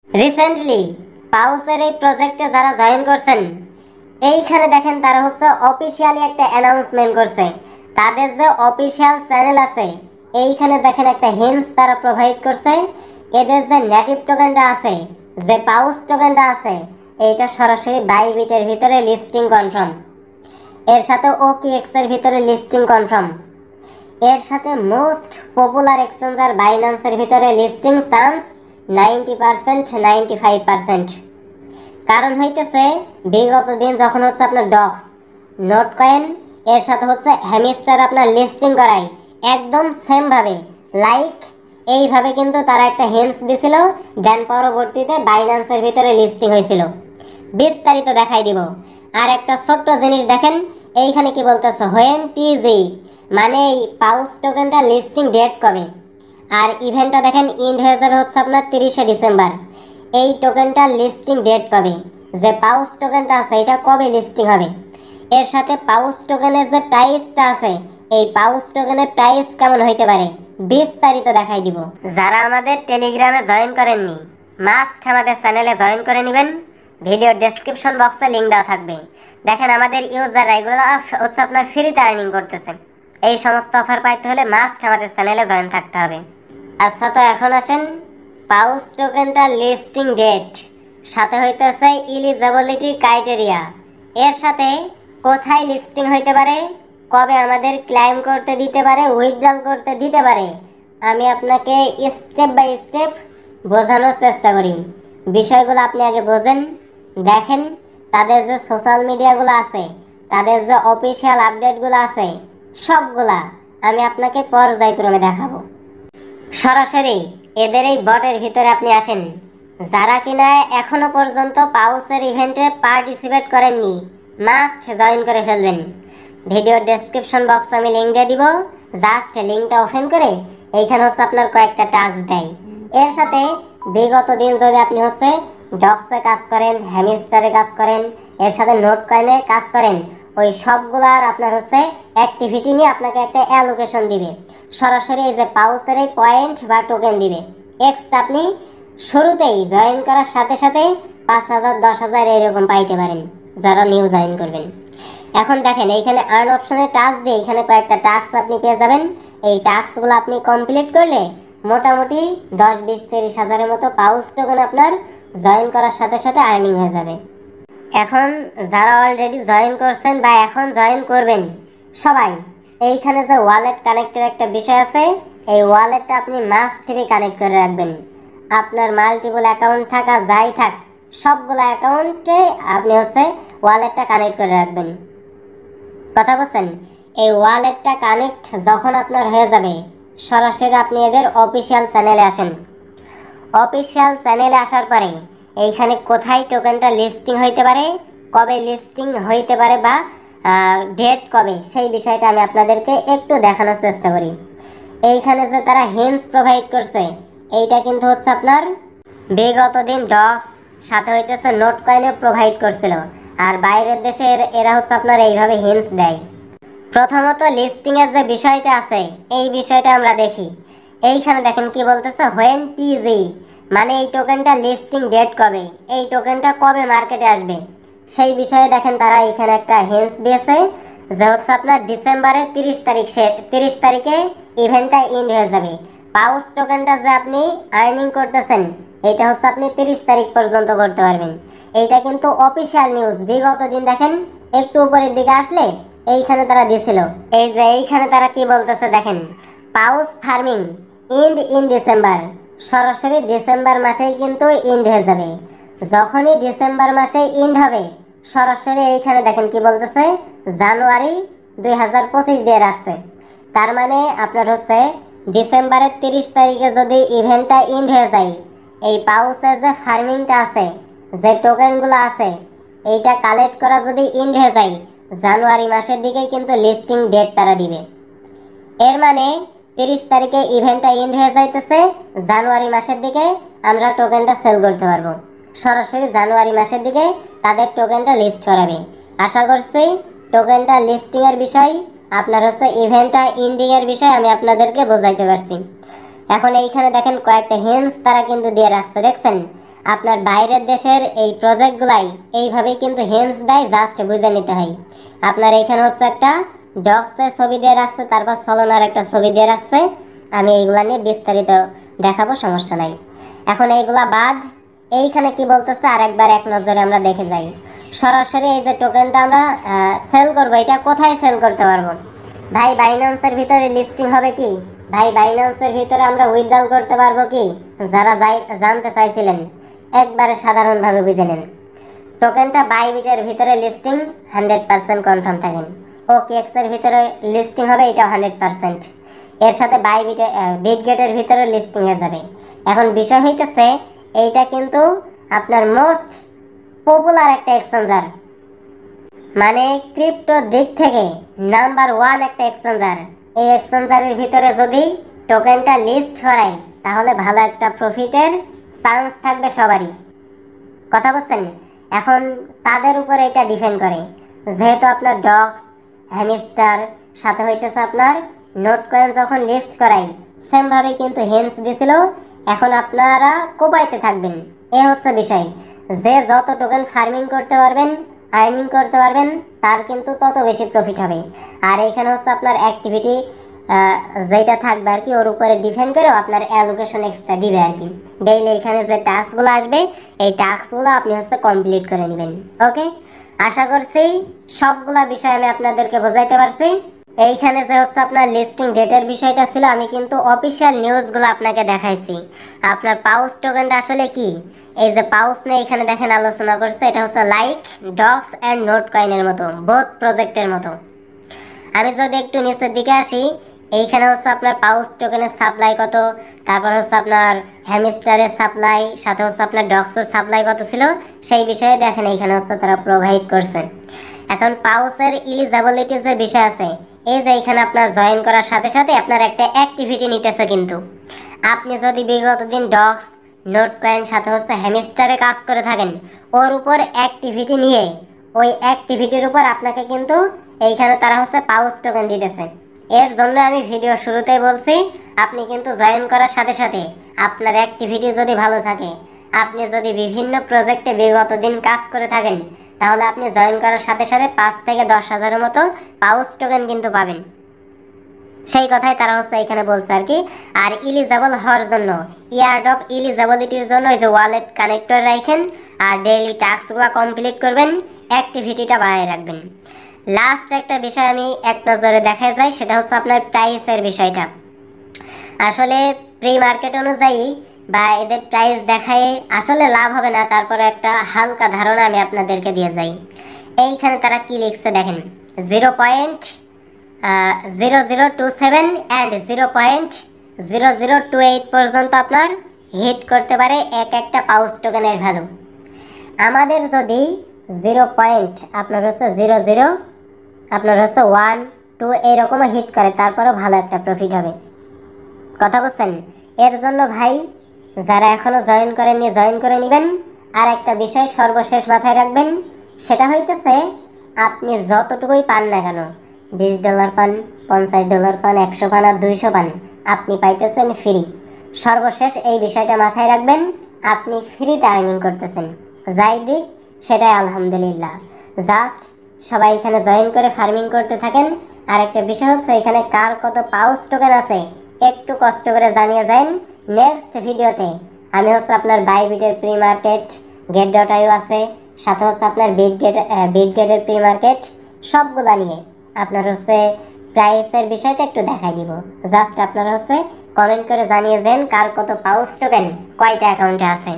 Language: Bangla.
রিসেন্টলি পাউসের এই প্রজেক্টে যারা জয়েন করছেন, এইখানে দেখেন তারা হচ্ছে অফিসিয়ালি একটা অ্যানাউন্সমেন্ট করছে। তাদের যে অফিসিয়াল চ্যানেল আছে, এইখানে দেখেন একটা হিন্টস তারা প্রোভাইড করছে। এদের যে নেটিভ টোকেনটা আছে, যে পাউস টোকেনটা আছে, এইটা সরাসরি বাইবিটের ভিতরে লিস্টিং কনফার্ম। এর সাথে ওকিএক্স এর ভিতরে লিস্টিং কনফার্ম। এর সাথে মোস্ট পপুলার এক্সচেঞ্জার বাইন্যান্সের ভিতরে লিস্টিং চান্স 90%, 95%। কারণ হইতেছে বিগত দিন যখন হচ্ছে আপনার ডক্স, নোট কয়েন এর সাথে হচ্ছে হ্যামিস্টার আপনার লিস্টিং করাই একদম সেমভাবে লাইক এইভাবে কিন্তু তারা একটা হিন্টস দিছিল। দেন পরবর্তীতে বাইন্যান্সের ভিতরে লিস্টিং হয়েছিল। বিস্তারিত দেখাই দিব। আর একটা ছোট্ট জিনিস দেখেন, এইখানে কি বলতেছে, হোয়েন টিজি, মানে এই পাউস টোকেনটা লিস্টিং ডেট কবে। আর ইভেন্টটা দেখেন ইন্ড হয়ে যাবে হচ্ছে আপনার 30শে ডিসেম্বর। এই টোকেনটা লিস্টিং ডেট কবে, যে পাউস টোকেনটা আছে এটা কবে লিস্টিং হবে। এর সাথে পাউস টোকেনের যে প্রাইসটা আছে, এই পাউস টোকেনের প্রাইস কেমন হইতে পারে বিস্তারিত দেখাই দিব। যারা আমাদের টেলিগ্রামে জয়েন করেননি, মাস্ট আমাদের চ্যানেলে জয়েন করে নেবেন। ভিডিওর ডেসক্রিপশন বক্সে লিঙ্ক দেওয়া থাকবে। দেখেন আমাদের ইউজাররা এগুলো হচ্ছে আপনার ফ্রিতে আর্নিং করতেছে। এই সমস্ত অফার পাইতে হলে মাস্ট আমাদের চ্যানেলে জয়েন থাকতে হবে। আচ্ছা, তো এখন আসেন পাউস টোকেনটা লিস্টিং ডেট, সাথে হইতেছে ইলিজিবিলিটি ক্রাইটেরিয়া, এর সাথে কোথায় লিস্টিং হইতে পারে, কবে আমাদের ক্লাইম করতে দিতে পারে, উইথড্রল করতে দিতে পারে, আমি আপনাকে স্টেপ বাই স্টেপ বোঝানোর চেষ্টা করি। বিষয়গুলো আপনি আগে বোঝেন, দেখেন তাদের যে সোশ্যাল মিডিয়াগুলো আছে, তাদের যে অফিসিয়াল আপডেটগুলো আছে, সবগুলা আমি আপনাকে পর্যায়ক্রমে দেখাবো। সরাসরি এদের এই বটের ভিতরে আপনি আসেন। যারা কিনা এখনো পর্যন্ত পাউসের ইভেন্টে পার্টিসিপেট করেননি, মাস্ট জয়েন করে ফেলবেন। ভিডিওর ডেসক্রিপশন বক্সে আমি লিঙ্ক দিয়ে দিব। জাস্ট লিঙ্কটা ওপেন করে এইখানে হচ্ছে আপনার কয়েকটা টাস্ক দেয়। এর সাথে বিগত দিন যদি আপনি হচ্ছে ডক্সে কাজ করেন, হ্যামিস্টারে কাজ করেন, এর সাথে নোট কয়েনে কাজ করেন, ওই সবগুলার আপনার হচ্ছে অ্যাক্টিভিটি নিয়ে আপনাকে একটা অ্যালোকেশন দিবে। সরাসরি এই যে পাউসের এই পয়েন্ট বা টোকেন দিবে। এক্সট্রা আপনি শুরুতেই জয়েন করার সাথে সাথে 5,000, 10,000 এরকম পাইতে পারেন যারা নিউ জয়েন করবেন। এখন দেখেন এইখানে আর্ন অপশনে টাস্ক দিয়ে এখানে কয়েকটা টাস্ক আপনি পেয়ে যাবেন। এই টাস্কগুলো আপনি কমপ্লিট করলে মোটামুটি 10, 20, 30 হাজারের মতো পাউস টোকেন আপনার জয়েন করার সাথে সাথে আর্নিং হয়ে যাবে। এখন যারা অলরেডি জয়েন করছেন বা এখন জয়েন করবেন, সবাই এইখানে যে ওয়ালেট কানেক্টের একটা বিষয় আছে, এই ওয়ালেটটা আপনি মাস্ট বি কানেক্ট করে রাখবেন। আপনার মাল্টিপল অ্যাকাউন্ট থাকা যাই থাক, সবগুলো অ্যাকাউন্টে আপনি হচ্ছে ওয়ালেটটা কানেক্ট করে রাখবেন। কথা বলছেন? এই ওয়ালেটটা কানেক্ট যখন আপনার হয়ে যাবে, সরাসরি আপনি এদের অফিসিয়াল চ্যানেলে আসেন। অফিসিয়াল চ্যানেলে আসার পরে এইখানে কোথায় টোকেনটা লিস্টিং হইতে পারে, কবে লিস্টিং হইতে পারে বা ডেট কবে, সেই বিষয়টা আমি আপনাদেরকে একটু দেখানোর চেষ্টা করি। এইখানে যে তারা হিন্টস প্রোভাইড করছে, এইটা কিন্তু হচ্ছে আপনার বিগত দিন ডক্স সাথে হইতেছে নোট কয়েনে প্রোভাইড করছিল। আর বাইরের দেশে এরা হচ্ছে আপনার এইভাবে হিন্টস দেয়। প্রথমত লিস্টিংয়ের যে বিষয়টা আছে, এই বিষয়টা আমরা দেখি। এইখানে দেখেন কি বলতেছে, হোয়েন টিজি, মানে এই টোকেনটা লিস্টিং ডেট কবে, এই টোকেনটা কবে মার্কেটে আসবে, সেই বিষয়ে দেখেন তারা এইখানে একটা হিন্টস দিয়েছে যে হচ্ছে আপনার ডিসেম্বরের 30 তারিখে ইভেন্টটা এন্ড হয়ে যাবে। পাউস টোকেনটা যে আপনি আর্নিং করতেছেন, এটা হচ্ছে আপনি 30 তারিখ পর্যন্ত করতে পারবেন। এইটা কিন্তু অফিসিয়াল নিউজ। বিগত দিন দেখেন একটু উপরের দিকে আসলে এইখানে তারা দিয়েছিল, এই যে এইখানে তারা কি বলতেছে দেখেন, পাউস ফার্মিং এন্ড ইন ডিসেম্বর, সরাসরি ডিসেম্বর মাসেই কিন্তু এন্ড হয়ে যাবে। যখনই ডিসেম্বর মাসে এন্ড হবে, সরাসরি এইখানে দেখেন কি বলতেছে, জানুয়ারি 2025 দিয়ে রাখছে। তার মানে আপনার হচ্ছে ডিসেম্বরের 30 তারিখে যদি ইভেন্টটা এন্ড হয়ে যায়, এই পাউসের যে ফার্মিংটা আছে, যে টোকেনগুলো আছে, এইটা কালেক্ট করা যদি এন্ড হয়ে যায়, জানুয়ারি মাসের দিকেই কিন্তু লিস্টিং ডেট তারা দিবে। এর মানে 30 তারিখে ইভেন্টটা এন্ড হয়ে যাইতেছে, জানুয়ারি মাসের দিকে আমরা টোকেনটা সেল করতে পারবো। সরাসরি জানুয়ারি মাসের দিকে তাদের টোকেনটা লিস্ট করাবে। আশা করছি টোকেনটা লিস্টিংয়ের বিষয়, আপনার হচ্ছে ইভেন্টটা এন্ডিংয়ের বিষয় আমি আপনাদেরকে বোঝাইতে পারছি। এখন এইখানে দেখেন কয়েকটা হিন্টস তারা কিন্তু দিয়ে রাখছে, দেখছেন? আপনার বাইরের দেশের এই প্রজেক্টগুলাই এইভাবেই কিন্তু হিন্টস দেয়, জাস্ট বুঝে নিতে হয়। আপনার এইখানে হচ্ছে একটা ডগসের ছবি দিয়ে রাখছে, তারপর সলোনার একটা ছবি দিয়ে রাখছে। আমি এইগুলা নিয়ে বিস্তারিত দেখাবো, সমস্যা নাই। এখন এইগুলা বাদ, এইখানে কি বলতেছে আরেকবার এক নজরে আমরা দেখে যাই। সরাসরি এই যে টোকেনটা আমরা সেল করবো, এটা কোথায় সেল করতে পারবো? ভাই বাইন্যান্সের ভিতরে লিস্টিং হবে কি? ভাই বাইন্যান্সের ভিতরে আমরা উইথড্রল করতে পারবো কি? যারা জানতে চাইছিলেন একবারে সাধারণভাবে বুঝে নেন। টোকেনটা বাইবিটের ভিতরে লিস্টিং 100% কনফার্ম থাকেন। OKX এর ভিতরে লিস্টিং হবে, এটা 100%। এর সাথে বাইবিটে বিটগেটের ভিতরে লিস্টিং হয়ে যাবে। এখন বিষয় হইতেছে এইটা কিন্তু আপনার মোস্ট পপুলার একটা এক্সচেঞ্জার, মানে ক্রিপ্টো দিক থেকে নাম্বার 1 একটা এক্সচেঞ্জার। এই এক্সচেঞ্জারের ভিতরে যদি টোকেনটা লিস্ট করাই তাহলে ভালো একটা প্রফিটের চান্স থাকবে সবারই, কথা বলছেন? এখন তাদের উপর এটা ডিপেন্ড করে, যেহেতু আপনার ডগস, হ্যামস্টার সাথে হইতেছে আপনার নোট কয়েন যখন লিস্ট করাই সেমভাবেই কিন্তু হেন্স দিছিল। এখন আপনারা কোপাইতে থাকবেন, এ হচ্ছে বিষয়। যে যত টোকেন ফার্মিং করতে পারবেন, আর্নিং করতে পারবেন, তার কিন্তু তত বেশি প্রফিট হবে। আর এইখানে হচ্ছে আপনার অ্যাক্টিভিটি যেটা থাকবে আর কি, ওর উপরে ডিপেন্ড করে আপনার অ্যালোকেশন এক্সট্রা দিবে আর কি। ডেইলি এখানে যে টাস্কগুলো আসবে এই টাস্কগুলো আপনি হচ্ছে কমপ্লিট করে নেবেন। ওকে, আশা করছি সবগুলা বিষয় আমি আপনাদেরকে বোঝাইতে পারছি। এইখানে যে হচ্ছে আপনার লিস্টিং ডেটের বিষয়টা ছিল, আমি কিন্তু অফিসিয়াল নিউজগুলো আপনাকে দেখাইছি। আপনার পাউস টোকেনটা আসলে কি, এই যে পাউস নিয়ে এখানে দেখেন আলোচনা করছে, এটা হচ্ছে লাইক ডগস অ্যান্ড নোট কয়েনের মতো, বোথ প্রজেক্টের মতো। আমি যদি একটু নিচের দিকে আসি, এইখানে হচ্ছে আপনার পাউস টোকেনের সাপ্লাই কত, তারপর হচ্ছে আপনার হ্যামস্টারের সাপ্লাই, সাথে হচ্ছে আপনার ডগসের সাপ্লাই কত ছিল, সেই বিষয়ে দেখেন এইখানে হচ্ছে তারা প্রোভাইড করছে। এখন পাউসের ইলিজিবিলিটি যে বিষয় আছে, এই যে এখানে আপনার জয়েন করার সাথে সাথে আপনার একটা অ্যাক্টিভিটি নিতেছে। কিন্তু আপনি যদি বিগত দিন ডগস, নোট কয়েন সাথে হচ্ছে হ্যামস্টারে কাজ করে থাকেন, ওর উপর অ্যাক্টিভিটি নিয়ে ওই অ্যাক্টিভিটির উপর আপনাকে কিন্তু এইখানে তারা হচ্ছে পাউস টোকেন দিতেছে। এর জন্য আমি ভিডিও শুরুতেই বলছি, আপনি কিন্তু জয়েন করার সাথে সাথে আপনার অ্যাক্টিভিটি যদি ভালো থাকে, আপনি যদি বিভিন্ন প্রজেক্টে বিগত দিন কাজ করে থাকেন, তাহলে আপনি জয়েন করার সাথে সাথে 5 থেকে 10 হাজারের মতো পাউস টোকেন কিন্তু পাবেন। সেই কথাই তারা হচ্ছে এখানে বলছে আর কি। আর ইলিজেবল হওয়ার জন্য, ইয়ারড্রপ ইলিজেবিলিটির জন্য এই যে ওয়ালেট কানেক্টর রাখেন, আর ডেইলি টাস্কগুলো কমপ্লিট করবেন, অ্যাক্টিভিটিটা বাড়ায় রাখবেন। লাস্ট একটা বিষয় আমি এক নজরে দেখা যায়, সেটা হচ্ছে আপনার প্রাইসের বিষয়টা। আসলে প্রি মার্কেট অনুযায়ী বা এদের প্রাইস দেখায় আসলে লাভ হবে না, তারপরে একটা হালকা ধারণা আমি আপনাদেরকে দিয়ে যাই। এইখানে তারা কি লিখছে দেখেন, 0.0027 অ্যান্ড 0.0028 পর্যন্ত আপনার হিট করতে পারে এক একটা পাউস টোকেনের ভ্যালু। আমাদের যদি 0. আপনার হচ্ছে 00, আপনার হচ্ছে 1, 2 এরকমও হিট করে, তারপরেও ভালো একটা প্রফিট হবে, কথা বলছেন? এর জন্য ভাই যারা এখনও জয়েন করেননি জয়েন করে নেবেন। আর একটা বিষয় সর্বশেষ মাথায় রাখবেন, সেটা হইতেছে আপনি যতটুকুই পান না কেন, $20 পান, $50 পান, 100 পান আর 200 পান, আপনি পাইতেছেন ফ্রি। সর্বশেষ এই বিষয়টা মাথায় রাখবেন, আপনি ফ্রিতে আর্নিং করতেছেন, যাই দিক সেটাই আলহামদুলিল্লাহ। জাস্ট সবাই এখানে জয়েন করে ফার্মিং করতে থাকেন। আর একটা বিষয় হচ্ছে এখানে কার কত পাউস টোকেন আছে একটু কষ্ট করে জানিয়ে যান। নেক্সট ভিডিওতে আমি হচ্ছে আপনার বাইবিটের প্রি মার্কেট, get.io আছে, সাথে হচ্ছে আপনার বিটগেটের প্রি মার্কেট, সবগুলা নিয়ে আপনার হচ্ছে প্রাইসের বিষয়টা একটু দেখাই দিব। জাস্ট আপনারা হচ্ছে কমেন্ট করে জানিয়ে দেন কার কত পাউস টোকেন কয়টা অ্যাকাউন্টে আছে।